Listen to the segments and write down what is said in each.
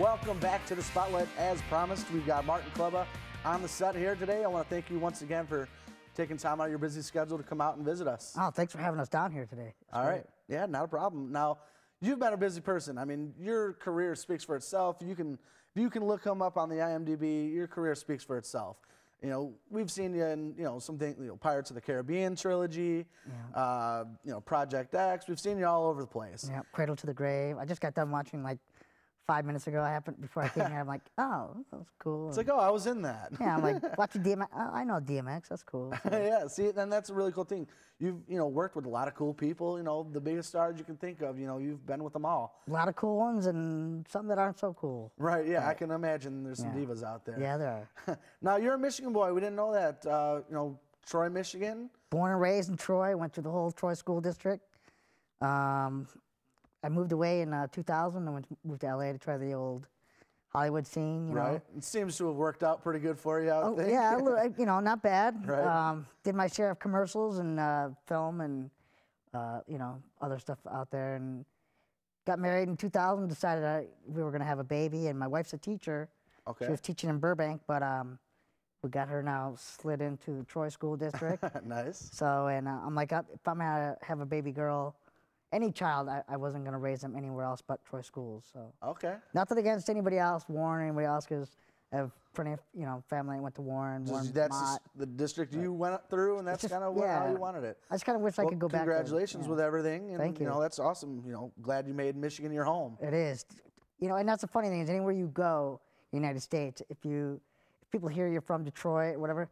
Welcome back to the Spotlight. As promised, we've got Martin Klebba on the set here today. I want to thank you once again for taking time out of your busy schedule to come out and visit us. Oh, thanks for having us down here today. All right. Yeah, not a problem. Now, you've been a busy person. I mean, your career speaks for itself. You can look him up on the IMDb. Your career speaks for itself. You know, we've seen you in, something, Pirates of the Caribbean trilogy, Project X. We've seen you all over the place. Yeah, Cradle to the Grave. I just got done watching like 5 minutes ago. Before I came here, I'm like, oh, that was cool. It's like, oh, I was in that. Yeah, I'm like, watching DMX. Oh, I know DMX. That's cool. So. Yeah, see, and that's a really cool thing. You've, worked with a lot of cool people. The biggest stars you can think of. You've been with them all. A lot of cool ones and some that aren't so cool. Right. Yeah, I can imagine there's some divas out there. Yeah, there are. Now you're a Michigan boy. We didn't know that. Troy, Michigan. Born and raised in Troy. Went through the whole Troy school district. I moved away in 2000 and moved to LA to try the old Hollywood scene, you know. It seems to have worked out pretty good for you, I would think. Yeah, not bad. Right. Did my share of commercials and film and, other stuff out there. And got married in 2000, decided we were going to have a baby. And my wife's a teacher. Okay. She was teaching in Burbank, but we got her now slid into the Troy School District. Nice. So, and I'm like, if I'm going to have a baby girl, any child, I wasn't going to raise them anywhere else but Troy schools. So okay. Nothing against anybody else, Warren, anybody else, because I have plenty of family that went to Warren. That's the district you went through, and that's kind of how you wanted it. I just kind of wish I could go back. Congratulations with everything. And, Thank you. That's awesome. Glad you made Michigan your home. It is. And that's the funny thing is anywhere you go, United States, if people hear you're from Detroit, whatever,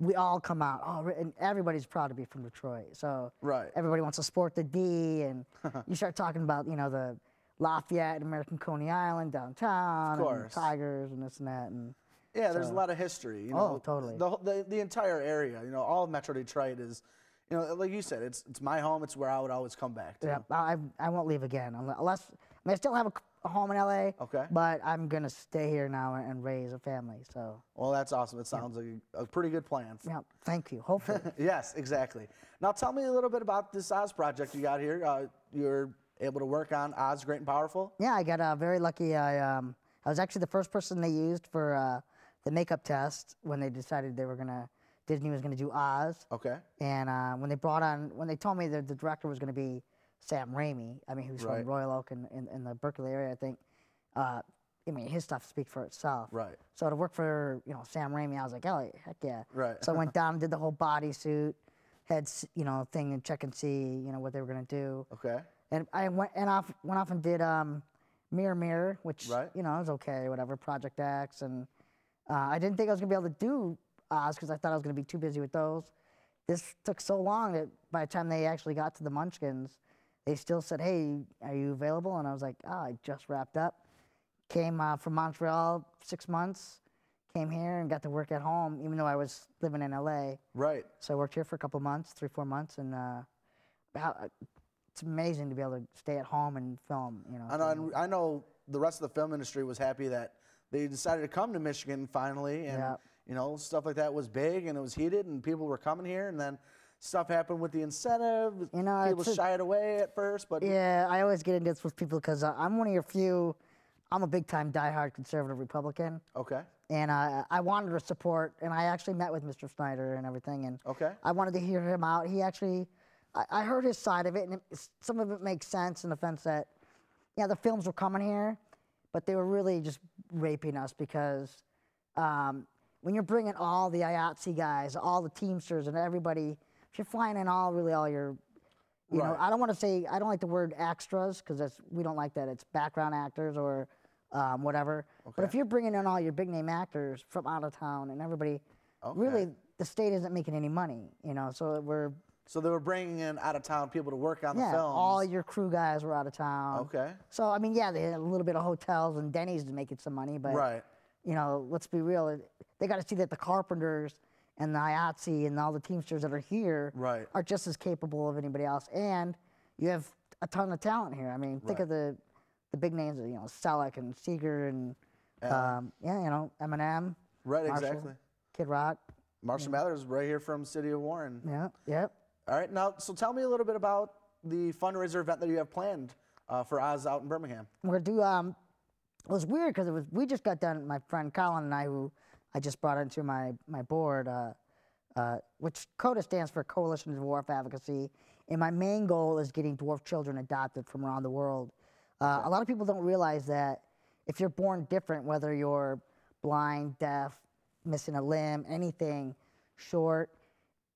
we all come out. Oh, and everybody's proud to be from Detroit. So everybody wants to sport the D, and you start talking about, the Lafayette, American Coney Island, downtown, and Tigers, and this and that. And yeah, there's a lot of history. Totally. The entire area, all of Metro Detroit is, like you said, it's my home. It's where I would always come back to. Yeah, I won't leave again unless I still have a home in LA. Okay. But I'm gonna stay here now and raise a family. So. Well, that's awesome. It sounds like a pretty good plan. Yeah. Thank you. Hopefully. Yes, exactly. Now tell me a little bit about this Oz project you got here. You're able to work on Oz Great and Powerful. Yeah, I got very lucky. I was actually the first person they used for the makeup test when they decided Disney was gonna do Oz. Okay. And when they told me that the director was gonna be Sam Raimi, who's from Royal Oak in the Berkeley area, I think. His stuff speaks for itself. Right. So to work for Sam Raimi, I was like, oh heck yeah. Right. So I went down and did the whole bodysuit, had thing and check and see what they were gonna do. Okay. And I went off and did Mirror Mirror, which was okay, whatever. Project X, and I didn't think I was gonna be able to do Oz because I thought I was gonna be too busy with those. This took so long that by the time they actually got to the Munchkins, they still said, hey, are you available? And I was like, I just wrapped up. Came from Montreal 6 months, came here and got to work at home, even though I was living in LA. Right. So I worked here for a couple months, 3-4 months, and it's amazing to be able to stay at home and film. I know the rest of the film industry was happy that they decided to come to Michigan finally, and stuff like that was big and it was heated, and people were coming here, and then stuff happened with the incentive. People shied away at first, but yeah, I always get into this with people because I'm one of your few. I'm a big-time diehard conservative Republican. Okay. And I wanted to support, and I actually met with Mr. Snyder and everything, and okay. I wanted to hear him out. He actually, I heard his side of it, and some of it makes sense in the sense that, the films were coming here, but they were really just raping us because when you're bringing all the IATSE guys, all the Teamsters, and everybody, if you're flying in all your, I don't want to say, I don't like the word extras because we don't like that. It's background actors or whatever. Okay. But if you're bringing in all your big name actors from out of town and everybody, really the state isn't making any money, So they were bringing in out of town people to work on the films. All your crew guys were out of town. Okay. So they had a little bit of hotels and Denny's to make it some money, but let's be real. They got to see that the Carpenters and the IATSE and all the Teamsters that are here are just as capable of anybody else. And you have a ton of talent here. Think of the big names, Selleck and Seeger and, Eminem. Right, Marshall, exactly. Kid Rock. Marshall Mathers right here from City of Warren. Yeah, yep. All right, now, so tell me a little bit about the fundraiser event that you have planned for Oz out in Birmingham. We're going to do It was weird because we just got done. My friend Colin and I, who I just brought into my board, which CoDA stands for Coalition of Dwarf Advocacy, and my main goal is getting dwarf children adopted from around the world. A lot of people don't realize that if you're born different, whether you're blind, deaf, missing a limb, anything, short,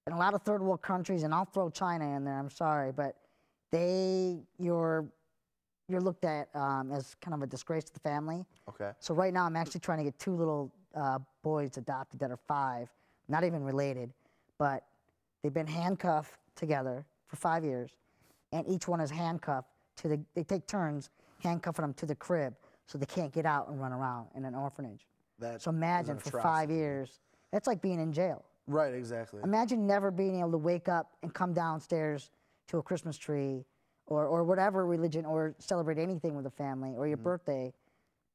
in a lot of third world countries, and I'll throw China in there, I'm sorry, but you're looked at as kind of a disgrace to the family. Okay. So right now I'm actually trying to get 2 little boys adopted that are 5, not even related, but they've been handcuffed together for 5 years, and each one is handcuffed they take turns handcuffing them to the crib so they can't get out and run around in an orphanage. So imagine for 5 years, that's like being in jail. Right, exactly. Imagine never being able to wake up and come downstairs to a Christmas tree or whatever religion, or celebrate anything with a family, or your birthday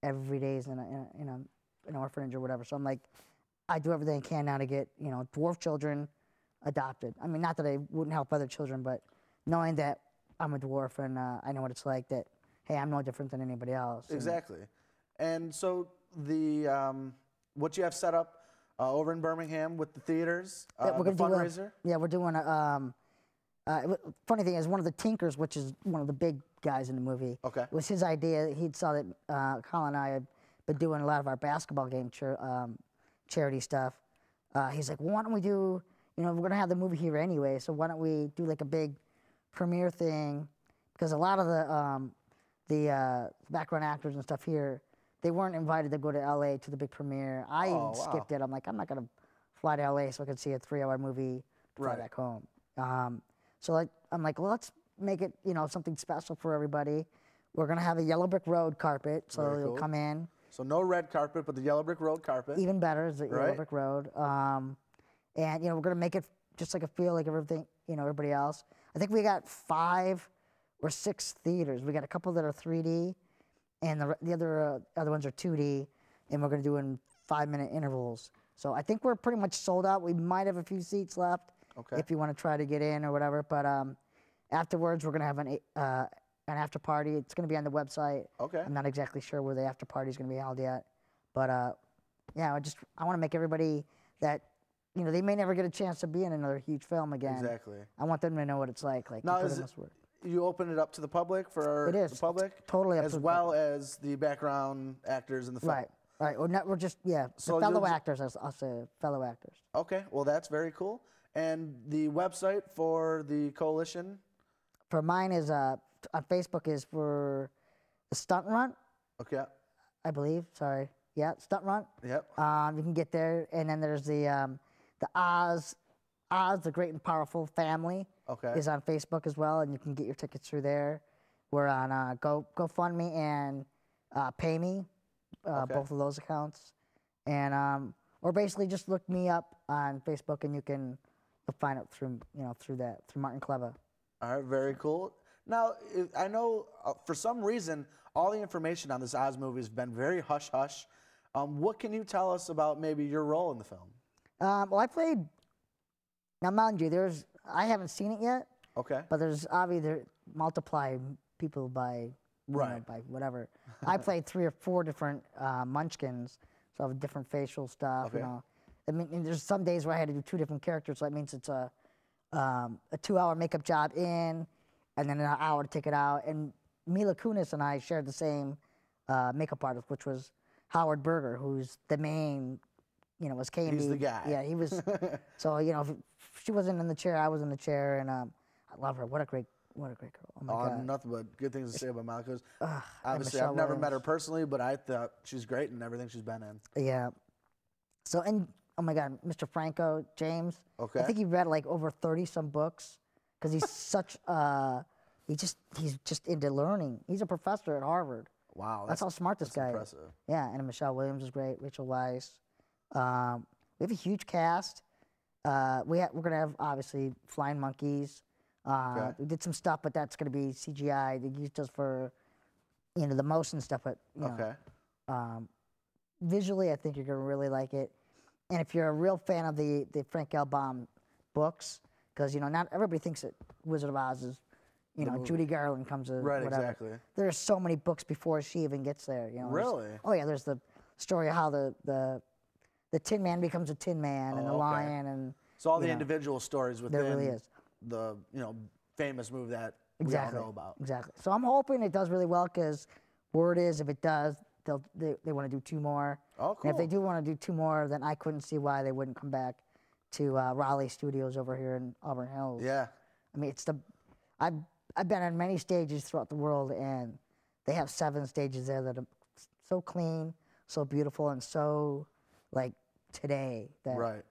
every day is in an orphanage or whatever. So I'm like, I do everything I can now to get, dwarf children adopted. I mean, not that I wouldn't help other children, but knowing that I'm a dwarf and I know what it's like, that, hey, I'm no different than anybody else. Exactly. And so what you have set up over in Birmingham with the theaters, we're the gonna fundraiser? We're doing a, funny thing is, one of the Tinkers, which is one of the big guys in the movie, it was his idea. He saw that Colin and I had been doing a lot of our basketball game charity stuff. He's like, well, why don't we do, we're going to have the movie here anyway, so why don't we do like a big premiere thing? Because a lot of the background actors and stuff here, they weren't invited to go to LA to the big premiere. I even skipped it. I'm like, I'm not going to fly to LA so I can see a 3-hour movie to fly back home. So I'm like, well, let's make it, something special for everybody. We're going to have a yellow brick road carpet, so you'll come in. So no red carpet, but the yellow brick road carpet. Even better is the yellow brick road. And, we're going to make it just like a feel like everything, everybody else. I think we got 5 or 6 theaters. We got a couple that are 3D, and the other ones are 2D, and we're going to do in 5-minute intervals. So I think we're pretty much sold out. We might have a few seats left if you want to try to get in or whatever. But afterwards, we're going to have an after party. It's going to be on the website. I'm not exactly sure where the after party is going to be held yet. But yeah, I want to make everybody that, they may never get a chance to be in another huge film again. Exactly. I want them to know what it's like. Now, you open it up to the public for the public? It's totally up as to the well public. As the background actors in the film. Right. We're just, So the fellow actors, I'll say fellow actors. Okay, well, that's very cool. And the website for the coalition? For mine is, on Facebook is for the Stunt Run. Okay. I believe, sorry. Yeah, Stunt Run. Yep. You can get there. And then there's the Oz, the Great and Powerful Family is on Facebook as well, and you can get your tickets through there. We're on GoFundMe and PayMe, both of those accounts. And or basically just look me up on Facebook, and you'll find it through through Martin Klebba. All right, very cool. Now, I know for some reason all the information on this Oz movie has been very hush-hush. What can you tell us about maybe your role in the film? Well, I played. Now, mind you, I haven't seen it yet. Okay. But there's obviously multiply people by by whatever. I played 3 or 4 different Munchkins, so I have different facial stuff. I mean, and there's some days where I had to do 2 different characters, so that means it's a 2-hour makeup job in, and then an hour to take it out. And Mila Kunis and I shared the same makeup artist, which was Howard Berger, who's the main, was K&B. He's the guy. Yeah, he was. So, if she wasn't in the chair, I was in the chair, and I love her. What a great girl. Oh, my God. Nothing but good things to say about Mila Kunis. Obviously, I've never met her personally, but I thought she's great in everything she's been in. Yeah. So, and, oh, my God, Mr. Franco, James. Okay. I think he read, like, over 30-some books, because he's such, he's just into learning. He's a professor at Harvard. Wow. That's how smart this guy impressive. is. Yeah, and Michelle Williams is great, Rachel Weisz. We have a huge cast. We're going to have, obviously, flying monkeys. We did some stuff, but that's going to be CGI. They used us for, the motion stuff. But, visually, I think you're going to really like it. And if you're a real fan of the Frank L. Baum books, because, not everybody thinks that Wizard of Oz is, you know, Judy Garland comes to Right, whatever. exactly. There's so many books before she even gets there. You know. Really? Oh yeah, there's the story of how the Tin Man becomes a Tin Man and the okay. Lion and. So all the know, individual stories within there really is. the famous movie that Exactly. we all know about. Exactly. So I'm hoping it does really well because word is if it does, they want to do 2 more. Oh, cool. And if they do want to do 2 more, then I couldn't see why they wouldn't come back to Raleigh Studios over here in Auburn Hills. Yeah. I mean, I've been on many stages throughout the world, and they have 7 stages there that are so clean, so beautiful, and so like today that Right.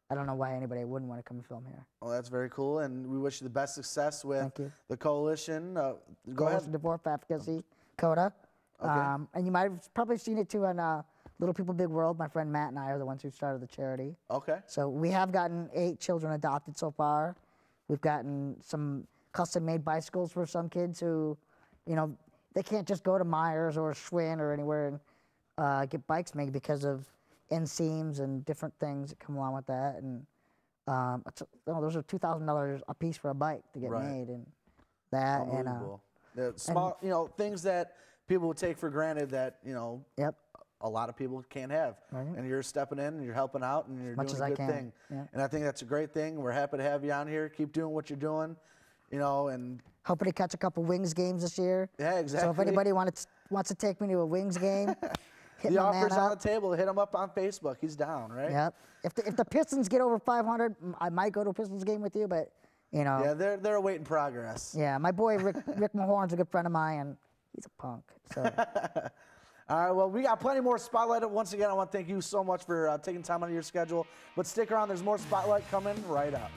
I don't know why anybody wouldn't want to come film here. Well, that's very cool, and we wish you the best success with Thank you. the coalition. Go Coalition ahead. Dwarf Advocacy, CoDA. Okay. And you might have probably seen it too on Little People Big World. My friend Matt and I are the ones who started the charity. Okay. So we have gotten 8 children adopted so far. We've gotten some custom-made bicycles for some kids who, you know, they can't just go to Myers or Schwinn or anywhere and get bikes made because of inseams and different things that come along with that. And those are $2,000 a piece for a bike to get Right. made, and that Unbelievable. The small, things that people would take for granted that, Yep. a lot of people can't have. Right. And you're stepping in and you're helping out and you're much doing as a I good can. thing. Yeah. And I think that's a great thing. We're happy to have you on here. Keep doing what you're doing, and Hoping to catch a couple Wings games this year. yeah, exactly. So if anybody wants to take me to a Wings game, hit the my man offer's on the up. table. Hit him up on Facebook. He's down, right? Yep. If the Pistons get over 500, I might go to a Pistons game with you, but Yeah, they're a wait in progress. Yeah, my boy Rick Mahorn's a good friend of mine, and he's a punk. So All right, well, we got plenty more Spotlight. Once again, I want to thank you so much for taking time out of your schedule. But stick around. There's more Spotlight coming right up.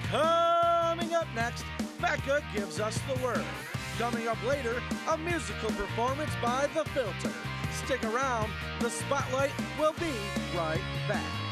Coming up next, Becca gives us the word. Coming up later, a musical performance by The Filter. Stick around. The Spotlight will be right back.